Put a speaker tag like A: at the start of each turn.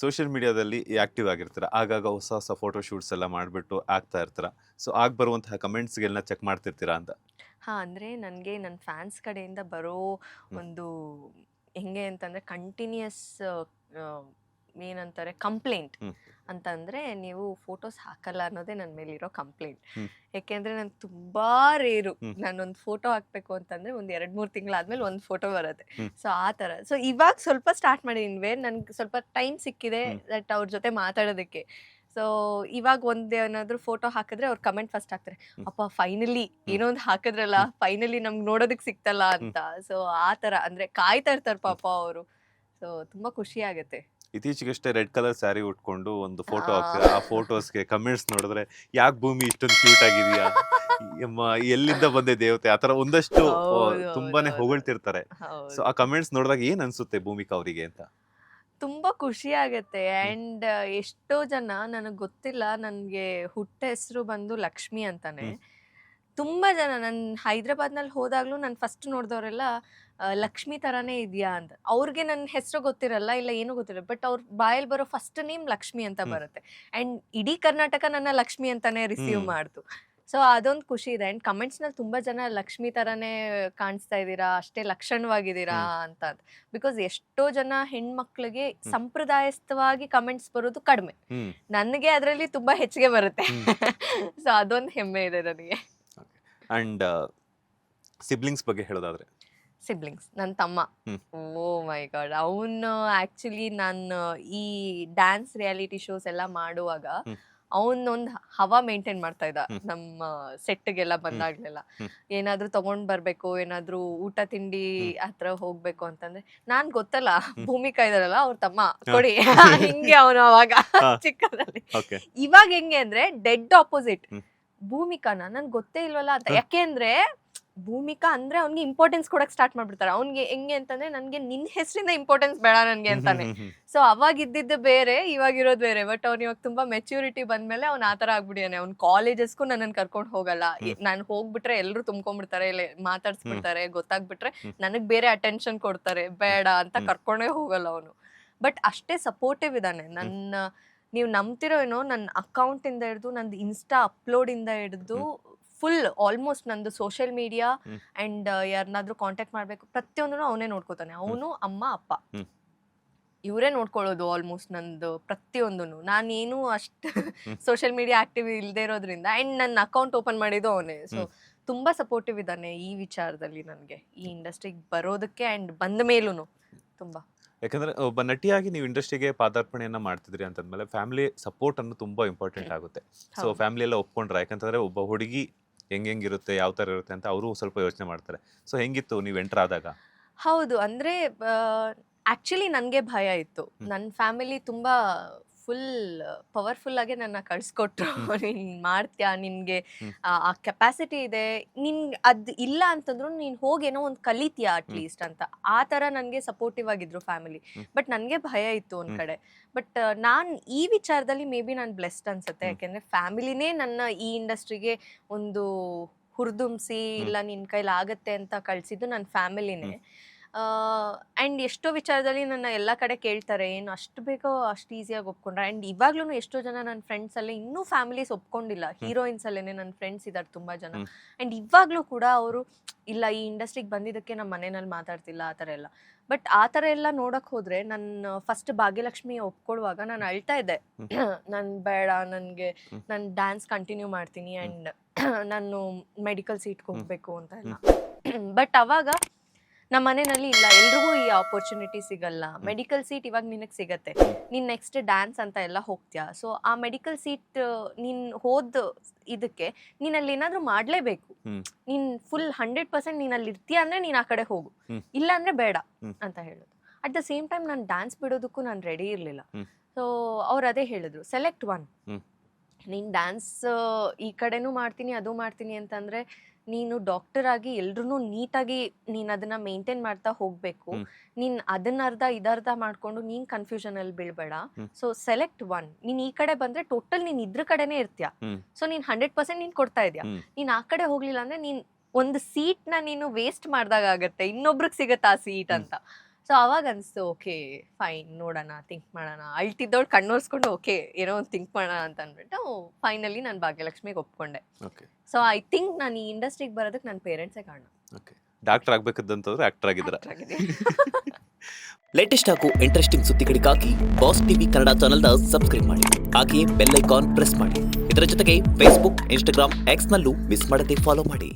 A: Social ಮೀಡಿಯಾದಲ್ಲಿ active ಆಗಿರ್ತೀರ, ಆಗಾಗ ಹೊಸ ಹೊಸ ಫೋಟೋ ಶೂಟ್ಸ್ ಎಲ್ಲ ಮಾಡಿಬಿಟ್ಟು ಆಗ್ತಾ ಇರ್ತೀರ. ಸೊ ಆಗ ಬರುವಂತಹ ಕಮೆಂಟ್ಸ್ಗೆಲ್ಲ ಚೆಕ್ ಮಾಡ್ತಿರ್ತೀರಾ ಅಂತ.
B: ಅಂದರೆ ನನಗೆ ನನ್ನ ಫ್ಯಾನ್ಸ್ ಕಡೆಯಿಂದ ಬರೋ
A: ಹ್ಮ್.
B: ಒಂದು ಹೆಂಗೆ ಅಂತಂದರೆ ಕಂಟಿನ್ಯೂಯಸ್ ಏನಂತಾರೆ ಕಂಪ್ಲೇಂಟ್
A: ಹ್ಮ್.
B: ಅಂತಂದರೆ ನೀವು ಫೋಟೋಸ್ ಹಾಕಲ್ಲ ಅನ್ನೋದೇ ನನ್ನ ಮೇಲಿರೋ ಕಂಪ್ಲೇಂಟ್.
A: ಹ್ಮ್.
B: ಯಾಕೆಂದರೆ ನಾನು ತುಂಬ ರೇರು
A: ಹ್ಮ್.
B: ನಾನೊಂದು ಫೋಟೋ ಹಾಕಬೇಕು ಅಂತಂದರೆ ಒಂದು 2-3 ತಿಂಗಳಾದ್ಮೇಲೆ ಒಂದು ಫೋಟೋ ಬರುತ್ತೆ.
A: ಹ್ಮ್.
B: ಸೊ ಆ ಥರ. ಸೊ ಇವಾಗ ಸ್ವಲ್ಪ ಸ್ಟಾರ್ಟ್ ಮಾಡಿದ್ದೀನಿ ನನಗೆ ಸ್ವಲ್ಪ ಟೈಮ್ ಸಿಕ್ಕಿದೆ
A: ಹ್ಮ್.
B: ದಟ್ ಅವ್ರ ಜೊತೆ ಮಾತಾಡೋದಕ್ಕೆ. ಸೊ ಇವಾಗ ಏನಾದರೂ ಫೋಟೋ ಹಾಕಿದ್ರೆ ಅವ್ರು ಕಮೆಂಟ್ ಫಸ್ಟ್ ಹಾಕ್ತಾರೆ,
A: ಹ್ಮ್.
B: ಅಪ್ಪ ಫೈನಲಿ
A: ಹ್ಮ್.
B: ಏನೋ ಒಂದು ಹಾಕಿದ್ರಲ್ಲ,
A: ಹ್ಮ್.
B: ಫೈನಲಿ ನಮ್ಗೆ ನೋಡೋದಕ್ಕೆ ಸಿಕ್ತಲ್ಲ
A: ಹ್ಮ್.
B: ಅಂತ. ಸೊ ಆ ಥರ ಅಂದರೆ ಕಾಯ್ತಾ ಇರ್ತಾರೆ
A: ಹ್ಮ್.
B: ಪಾಪ ಅವರು. ಸೊ ತುಂಬ ಖುಷಿ ಆಗುತ್ತೆ.
A: ಇತ್ತೀಚೆಗಷ್ಟೇ ರೆಡ್ ಕಲರ್ ಸ್ಯಾರಿ ಉಟ್ಕೊಂಡು ಒಂದು ಫೋಟೋ ಹಾಕ್ತೀರ. ಆ
B: ಆ,
A: ಫೋಟೋಸ್ಗೆ ಕಮೆಂಟ್ಸ್ ನೋಡಿದ್ರೆ ಯಾಕೆ ಭೂಮಿ ಇಷ್ಟೊಂದು ಕ್ಯೂಟ್ ಆಗಿದೆಯಾ, ಎಲ್ಲಿಂದ ಬಂದೆ ದೇವತೆ, ಆ ಥರ ಒಂದಷ್ಟು
B: ಹೌದು ಹೌದು
A: ತುಂಬಾನೇ
B: ಹೌದು
A: ಹೊಗಳ್ತಿರ್ತಾರೆ. ಸೊ
B: ಹೌದು.
A: ಆ ಕಮೆಂಟ್ಸ್ ನೋಡಿದಾಗ ಏನ್ ಅನ್ಸುತ್ತೆ ಭೂಮಿಕಾ ಅವರಿಗೆ ಅಂತ?
B: ತುಂಬ ಖುಷಿ ಆಗತ್ತೆ.
A: ಹ್ಮ್.
B: ಆ್ಯಂಡ್ ಎಷ್ಟೋ ಜನ ನನಗೆ ಗೊತ್ತಿಲ್ಲ, ನನಗೆ ಹುಟ್ಟ ಹೆಸರು ಬಂದು ಲಕ್ಷ್ಮಿ ಅಂತಾನೆ.
A: ಹ್ಮ್.
B: ತುಂಬ ಜನ ನಾನು ಹೈದ್ರಾಬಾದ್ನಲ್ಲಿ ಹೋದಾಗಲೂ ನಾನು ಫಸ್ಟ್ ನೋಡಿದವರೆಲ್ಲ ಲಕ್ಷ್ಮಿ ಥರನೇ ಇದೆಯಾ ಅಂತ. ಅವ್ರಿಗೆ ನನ್ನ ಹೆಸರು ಗೊತ್ತಿರಲ್ಲ, ಇಲ್ಲ ಏನೂ ಗೊತ್ತಿರಲ್ಲ. ಬಟ್ ಅವ್ರ ಬಾಯಲ್ಲಿ ಬರೋ ಫಸ್ಟ್ ನೇಮ್ ಲಕ್ಷ್ಮಿ ಅಂತ
A: ಹ್ಮ್.
B: ಬರುತ್ತೆ. ಆ್ಯಂಡ್ ಇಡೀ ಕರ್ನಾಟಕ ನನ್ನ ಲಕ್ಷ್ಮಿ ಅಂತಾನೆ ರಿಸೀವ್
A: ಹ್ಮ್.
B: ಮಾಡ್ತು. ಸೊ ಅದೊಂದು ಖುಷಿ ಇದೆ. ಆ್ಯಂಡ್ ಕಮೆಂಟ್ಸ್ನಲ್ಲಿ ತುಂಬ ಜನ ಲಕ್ಷ್ಮಿ ಥರನೇ ಕಾಣಿಸ್ತಾ ಇದ್ದೀರಾ, ಅಷ್ಟೇ ಲಕ್ಷಣವಾಗಿದ್ದೀರಾ
A: ಹ್ಮ್.
B: ಅಂತ. ಬಿಕಾಸ್ ಎಷ್ಟೋ ಜನ ಹೆಣ್ಮಕ್ಳಿಗೆ
A: ಹ್ಮ್.
B: ಸಂಪ್ರದಾಯಸ್ಥವಾಗಿ ಕಮೆಂಟ್ಸ್ ಬರೋದು ಕಡಿಮೆ.
A: ಹ್ಮ್.
B: ನನಗೆ ಅದರಲ್ಲಿ ತುಂಬ ಹೆಚ್ಚಿಗೆ ಬರುತ್ತೆ.
A: ಹ್ಮ್.
B: ಸೊ ಅದೊಂದು ಹೆಮ್ಮೆ ಇದೆ ನನಗೆ.
A: ಅಂಡ್ ಸಿಬ್ಲಿಂಗ್ಸ್ ಬಗ್ಗೆ ಹೇಳೋದಾದ್ರೆ?
B: ಸಿಬ್ಲಿಂಗ್ಸ್ ನನ್ನ ತಮ್ಮ.
A: ಹ್ಮ್.
B: ಓ ಮೈ ಗಾಡ್, ಅವನು ಆ್ಯಕ್ಚುಲಿ ನಾನು ಈ ಡ್ಯಾನ್ಸ್ ರಿಯಾಲಿಟಿ ಶೋಸ್ ಎಲ್ಲ ಮಾಡುವಾಗ
A: ಹ್ಮ್.
B: ಅವನೊಂದು ಹವಾ ಮೇಂಟೈನ್ ಮಾಡ್ತಾ ಇದ್ದ
A: ಹ್ಮ್.
B: ನಮ್ಮ ಸೆಟ್ಗೆಲ್ಲ ಬಂದಾಗ್ಲೆಲ್ಲ.
A: ಹ್ಮ್.
B: ಏನಾದರೂ ತಗೊಂಡ್ ಬರಬೇಕು, ಏನಾದರೂ ಊಟ ತಿಂಡಿ
A: ಹ್ಮ್.
B: ಹತ್ರ ಹೋಗ್ಬೇಕು ಅಂತಂದ್ರೆ ನಾನು ಗೊತ್ತಲ್ಲ,
A: ಹ್ಮ್.
B: ಭೂಮಿಕಾ ಇದಾರಲ್ಲ ಅವ್ರ ತಮ್ಮ
A: ಹಾ.
B: ಕೊಡಿ ಹಿಂಗೆ ಅವನು ಅವಾಗ
A: ಹಾ.
B: ಚಿಕ್ಕದಲ್ಲಿ.
A: ಓಕೆ.
B: ಇವಾಗ ಹೆಂಗೆ ಅಂದ್ರೆ ಡೆಡ್ ಆಪೋಸಿಟ್.
A: ಹ್ಮ್.
B: ಭೂಮಿಕಾನ ನನ್ಗೆ ಗೊತ್ತೇ ಇಲ್ವಲ್ಲ ಅಂತ.
A: ಹ.
B: ಯಾಕೆಂದ್ರೆ ಭೂಮಿಕಾ ಅಂದ್ರೆ ಅವ್ನಿಗೆ ಇಂಪಾರ್ಟೆನ್ಸ್ ಕೊಡಕ್ ಸ್ಟಾರ್ಟ್ ಮಾಡ್ಬಿಡ್ತಾರೆ. ಅವ್ನಿಗೆ ಹೆಂಗೆ ಅಂತಂದ್ರೆ ನನ್ಗೆ ನಿನ್ ಹೆಸರಿಂದ ಇಂಪಾರ್ಟೆನ್ಸ್ ಬೇಡ ನನ್ಗೆ
A: ಹ್ಮ್. ಹ್ಮ್.
B: ಅಂತಾನೆ.
A: ಹ್ಮ್. ಹ್ಮ್.
B: ಸೊ ಅವಾಗ ಇದ್ದಿದ್ದು ಬೇರೆ, ಇವಾಗಿರೋದು ಬೇರೆ. ಬಟ್ ಅವ್ನು ಇವಾಗ ತುಂಬಾ ಮೆಚ್ಯೂರಿಟಿ ಬಂದ್ಮೇಲೆ ಅವ್ನು ಆತರ ಆಗ್ಬಿಡಿಯಾನೆ. ಅವ್ನು ಕಾಲೇಜಸ್ಗೂ ನನ್ನನ್ನು ಕರ್ಕೊಂಡು ಹೋಗಲ್ಲ.
A: ಹ್ಮ್.
B: ನಾನು ಹೋಗ್ಬಿಟ್ರೆ ಎಲ್ಲರೂ ತುಂಬ್ಕೊಂಡ್ಬಿಡ್ತಾರೆ, ಇಲ್ಲ
A: ಹ್ಮ್.
B: ಮಾತಾಡ್ಸ್ಬಿಡ್ತಾರೆ, ಗೊತ್ತಾಗ್ಬಿಟ್ರೆ
A: ಹ್ಮ್.
B: ನನಗ್ ಬೇರೆ ಅಟೆನ್ಷನ್ ಕೊಡ್ತಾರೆ, ಬೇಡ ಅಂತ
A: ಹ್ಮ್.
B: ಕರ್ಕೊಂಡೇ ಹೋಗಲ್ಲ ಅವನು. ಬಟ್ ಅಷ್ಟೇ ಸಪೋರ್ಟಿವ್ ಇದ್ದಾನೆ.
A: ಹ್ಮ್.
B: ನನ್ನ ನೀವು ನಂಬ್ತಿರೋ ಏನೋ, ನನ್ನ ಅಕೌಂಟ್ ಇಂದ ಹಿಡಿದು ನಂದು ಇನ್ಸ್ಟಾ ಅಪ್ಲೋಡ್ ಇಂದ ಹಿಡಿದು
A: ಹ್ಮ್.
B: ಫುಲ್ ಆಲ್ಮೋಸ್ಟ್ ನಂದು ಸೋಷಿಯಲ್ ಮೀಡಿಯಾ
A: ಹ್ಮ್.
B: ಅಂಡ್ ಯಾರನ್ನಾದ್ರೂ ಕಾಂಟ್ಯಾಕ್ಟ್ ಮಾಡ್ಬೇಕು ಪ್ರತಿಯೊಂದನ್ನು ಅವನೇ ನೋಡ್ಕೋತಾನೆ. ಅವನು, ಅಮ್ಮ, ಅಪ್ಪ
A: ಹ್ಮ್.
B: ಇವರೇ ನೋಡ್ಕೊಳ್ಳೋದು ಆಲ್ಮೋಸ್ಟ್ ನಂದು ಪ್ರತಿಯೊಂದನ್ನು. ನಾನೇನು ಅಷ್ಟು
A: ಹ್ಮ್.
B: ಸೋಷಿಯಲ್ ಮೀಡಿಯಾ ಆಕ್ಟಿವ್ ಇಲ್ಲದೆ ಇರೋದ್ರಿಂದ ಅಂಡ್ ನನ್ನ ಅಕೌಂಟ್ ಓಪನ್ ಮಾಡಿದ್ದು ಅವನೇ. ಸೊ
A: ಹ್ಮ್.
B: ತುಂಬಾ ಸಪೋರ್ಟಿವ್ ಇದ್ದಾನೆ ಈ ವಿಚಾರದಲ್ಲಿ ನನಗೆ, ಈ ಇಂಡಸ್ಟ್ರಿಗೆ ಬರೋದಕ್ಕೆ ಅಂಡ್ ಬಂದ ಮೇಲೂ ತುಂಬಾ.
A: ಯಾಕಂದ್ರೆ ಒಬ್ಬ ನಟಿಯಾಗಿ ನೀವು ಇಂಡಸ್ಟ್ರಿಗೆ ಪಾದಾರ್ಪಣೆಯನ್ನ ಮಾಡ್ತಿದ್ರಿ ಅಂತಂದ್ಮೇಲೆ ಫ್ಯಾಮಿಲಿ ಸಪೋರ್ಟ್ ಅನ್ನು ತುಂಬಾ ಇಂಪಾರ್ಟೆಂಟ್ ಆಗುತ್ತೆ. ಸೊ
B: ಹೌದು.
A: ಫ್ಯಾಮಿಲಿ ಎಲ್ಲ ಒಪ್ಕೊಂಡ್ರ? ಯಾಕಂತಂದ್ರೆ ಒಬ್ಬ ಹುಡುಗಿ ಹೆಂಗಿರುತ್ತೆ, ಯಾವ ತರ ಇರುತ್ತೆ ಅಂತ ಅವರು ಸ್ವಲ್ಪ ಯೋಚನೆ ಮಾಡ್ತಾರೆ. ಸೊ ಹೆಂಗಿತ್ತು ನೀವು ಎಂಟರ್ ಆದಾಗ?
B: ಹೌದು. ಅಂದರೆ ಆ್ಯಕ್ಚುಲಿ ನನಗೆ ಭಯ ಇತ್ತು.
A: ಹ್ಮ್.
B: ನನ್ನ ಫ್ಯಾಮಿಲಿ ತುಂಬ ಫುಲ್ ಪವರ್ಫುಲ್ಲಾಗೆ ನನ್ನ ಕಳಿಸ್ಕೊಟ್ರು.
A: ಹ್ಮ್.
B: ನೀನು ಮಾಡ್ತೀಯಾ, ನಿನಗೆ
A: ಹ್ಮ್.
B: ಆ ಕೆಪಾಸಿಟಿ ಇದೆ, ನಿನ್ಗೆ ಅದು ಇಲ್ಲ ಅಂತಂದ್ರೂ ನೀನು ಹೋಗಿ ಏನೋ ಒಂದು ಕಲಿತೀಯಾ
A: ಹ್ಮ್.
B: ಅಟ್ಲೀಸ್ಟ್ ಅಂತ. ಆ ಥರ ನನಗೆ ಸಪೋರ್ಟಿವ್ ಆಗಿದ್ರು ಫ್ಯಾಮಿಲಿ.
A: ಹ್ಮ್.
B: ಬಟ್ ನನಗೆ ಭಯ ಇತ್ತು ಒಂದು
A: ಹ್ಮ್.
B: ಕಡೆ. ಬಟ್ ನಾನು ಈ ವಿಚಾರದಲ್ಲಿ ಮೇ ಬಿ ನಾನು ಬ್ಲೆಸ್ಡ್ ಅನ್ಸುತ್ತೆ.
A: ಹ್ಮ್.
B: ಯಾಕೆಂದರೆ ಫ್ಯಾಮಿಲಿನೇ ನನ್ನ ಈ ಇಂಡಸ್ಟ್ರಿಗೆ ಒಂದು ಹುರಿದುಂಬಿಸಿ,
A: ಹ್ಮ್.
B: ಇಲ್ಲ ನಿನ್ನ ಕೈಲಿ ಆಗತ್ತೆ ಅಂತ ಕಳಿಸಿದ್ದು ನನ್ನ ಫ್ಯಾಮಿಲಿನೇ.
A: ಹ್ಮ್.
B: ಆ್ಯಂಡ್ ಎಷ್ಟೋ ವಿಚಾರದಲ್ಲಿ ನನ್ನ ಎಲ್ಲ ಕಡೆ ಕೇಳ್ತಾರೆ, ಏನು ಅಷ್ಟು ಬೇಗ ಅಷ್ಟು ಈಸಿಯಾಗಿ ಒಪ್ಕೊಂಡ್ರೆ. ಆ್ಯಂಡ್ ಇವಾಗ್ಲೂ ಎಷ್ಟೋ ಜನ ನನ್ನ ಫ್ರೆಂಡ್ಸಲ್ಲೇ ಇನ್ನೂ ಫ್ಯಾಮಿಲೀಸ್ ಒಪ್ಕೊಂಡಿಲ್ಲ.
A: ಹ್ಮ್.
B: ಹೀರೋಯಿನ್ಸಲ್ಲೇ ನನ್ನ ಫ್ರೆಂಡ್ಸ್ ಇದ್ದಾರೆ ತುಂಬ ಜನ.
A: ಹ್ಮ್.
B: ಆ್ಯಂಡ್ ಇವಾಗಲೂ ಕೂಡ ಅವರು ಇಲ್ಲ, ಈ ಇಂಡಸ್ಟ್ರಿಗೆ ಬಂದಿದ್ದಕ್ಕೆ ನಮ್ಮ ಮನೆಯಲ್ಲಿ ಮಾತಾಡ್ತಿಲ್ಲ ಆ ಥರ ಎಲ್ಲ. ಬಟ್ ಆ ಥರ ಎಲ್ಲ ನೋಡೋಕೆ ಹೋದರೆ ನನ್ನ ಫಸ್ಟ್ ಭಾಗ್ಯಲಕ್ಷ್ಮಿ ಒಪ್ಕೊಳ್ಳುವಾಗ ನಾನು ಅಳ್ತಾ ಇದ್ದೆ.
A: ಹ್ಮ್.
B: ನಾನು ಬೇಡ, ನನಗೆ
A: ಹ್ಮ್.
B: ನಾನು ಡ್ಯಾನ್ಸ್ ಕಂಟಿನ್ಯೂ ಮಾಡ್ತೀನಿ ಆ್ಯಂಡ್ ನಾನು ಮೆಡಿಕಲ್ ಸೀಟ್ಗೆ
A: ಹ್ಮ್.
B: ಹೋಗಬೇಕು ಅಂತ ಎಲ್ಲ.
A: ಹ್ಮ್.
B: ಬಟ್ ಅವಾಗ ನಮ್ಮ ಮನೆಯಲ್ಲಿ ಇಲ್ಲ, ಎಲ್ರಿಗೂ ಈ ಆಪರ್ಚುನಿಟಿ ಸಿಗಲ್ಲ.
A: ಹ್ಮ್.
B: ಮೆಡಿಕಲ್ ಸೀಟ್ ಇವಾಗ ನಿನಗೆ ಸಿಗತ್ತೆ,
A: ಹ್ಮ್.
B: ನೀನು ನೆಕ್ಸ್ಟ್ ಡ್ಯಾನ್ಸ್ ಅಂತ ಎಲ್ಲ ಹೋಗ್ತೀಯಾ. ಸೊ ಆ ಮೆಡಿಕಲ್ ಸೀಟ್ ನೀನು ಹೋದ ಇದಕ್ಕೆ ನೀನು ಅಲ್ಲಿ ಏನಾದರೂ ಮಾಡಲೇಬೇಕು.
A: ಹ್ಮ್.
B: ನೀನು ಫುಲ್ 100% ನೀನು ಅಲ್ಲಿ ಇರ್ತೀಯ ಅಂದರೆ ನೀನು ಆ ಕಡೆ ಹೋಗು,
A: ಹ್ಮ್.
B: ಇಲ್ಲ ಅಂದರೆ ಬೇಡ
A: ಹ್ಮ್.
B: ಅಂತ ಹೇಳೋದು. ಅಟ್ ದ ಸೇಮ್ ಟೈಮ್ ನಾನು ಡ್ಯಾನ್ಸ್ ಬಿಡೋದಕ್ಕೂ ನಾನು ರೆಡಿ ಇರಲಿಲ್ಲ.
A: ಹ್ಮ್.
B: ಸೊ ಅವ್ರು ಅದೇ ಹೇಳಿದ್ರು, ಸೆಲೆಕ್ಟ್ ಒನ್.
A: ಹ್ಮ್.
B: ನೀನು ಡ್ಯಾನ್ಸ್ ಈ ಕಡೆನೂ ಮಾಡ್ತೀನಿ ಅದು ಮಾಡ್ತೀನಿ ಅಂತಂದರೆ ನೀನು ಡಾಕ್ಟರ್ ಆಗಿ ಎಲ್ರೂ ನೀಟಾಗಿ ನೀನು ಅದನ್ನು ಮೇಂಟೈನ್ ಮಾಡ್ತಾ ಹೋಗಬೇಕು.
A: ಹ್ಮ್.
B: ನೀನು ಅದನ್ನ ಅರ್ಧ ಇದರ್ಧ ಮಾಡಿಕೊಂಡು ನೀನು ಕನ್ಫ್ಯೂಷನಲ್ಲಿ ಬೀಳಬೇಡ.
A: ಹ್ಮ್.
B: So select one. ನೀನು ಈ ಕಡೆ ಬಂದರೆ ಟೋಟಲ್ ನೀನು ಇದ್ರ ಕಡೆನೇ ಇರ್ತೀಯ.
A: ಹ್ಮ್.
B: ಸೊ ನೀನು 100% ನೀನು ಕೊಡ್ತಾ ಇದೆಯಾ.
A: ಹ್ಮ್.
B: ನೀನು ಆ ಕಡೆ ಹೋಗಲಿಲ್ಲ ಅಂದರೆ ನೀನು ಒಂದು ಸೀಟ್ನ ನೀನು ವೇಸ್ಟ್ ಮಾಡಿದಾಗ ಆಗುತ್ತೆ, ಇನ್ನೊಬ್ರಿಗೆ ಸಿಗತ್ತೆ ಆ ಸೀಟ್
A: ಹ್ಮ್.
B: ಅಂತ. ಸೊ ಅವಾಗ ಅನಿಸ್ತು ಓಕೆ ಫೈನ್ ನೋಡೋಣ ಥಿಂಕ್ ಮಾಡೋಣ ಅಳ್ತಿದ್ದವಳು ಕಣ್ಣೋರ್ಸ್ಕೊಂಡು ಓಕೆ ಏನೋ ಒಂದು ಥಿಂಕ್ ಮಾಡೋಣ ಅಂತ ಅಂದ್ಬಿಟ್ಟು ಫೈನಲಿ ನಾನು ಭಾಗ್ಯಲಕ್ಷ್ಮಿಗೆ ಒಪ್ಕೊಂಡೆ.
A: ಓಕೆ
B: ಸೊ ಐ ಥಿಂಕ್ ನಾನು ಈ ಇಂಡಸ್ಟ್ರಿಗೆ ಬರೋದಕ್ಕೆ ನನ್ನ ಪೇರೆಂಟ್ಸೇ ಕಾರಣ.
A: ಓಕೆ ಡಾಕ್ಟರ್ ಆಗ್ಬೇಕಂತಂದ್ರೆ ಆಕ್ಟರ್ ಆಗಿದ್ದೀರಾ.
B: Actor ಆಗಿದೆ.
C: ಲೇಟೆಸ್ಟ್ ಹಾಗೂ ಇಂಟ್ರೆಸ್ಟಿಂಗ್ ಸುದ್ದಿಗಳಿಗಾಗಿ ಬಾಸ್ ಟಿವಿ ಕನ್ನಡ ಚಾನೆಲ್ನ ಸಬ್ಸ್ಕ್ರೈಬ್ ಮಾಡಿ. ಹಾಗೆಯೇ ಬೆಲ್ ಐಕಾನ್ ಪ್ರೆಸ್ ಮಾಡಿ. ಇದರ ಜೊತೆಗೆ ಫೇಸ್ಬುಕ್, ಇನ್ಸ್ಟಾಗ್ರಾಮ್, ಎಕ್ಸ್ನಲ್ಲೂ ಮಿಸ್ ಮಾಡದೆ ಫಾಲೋ ಮಾಡಿ.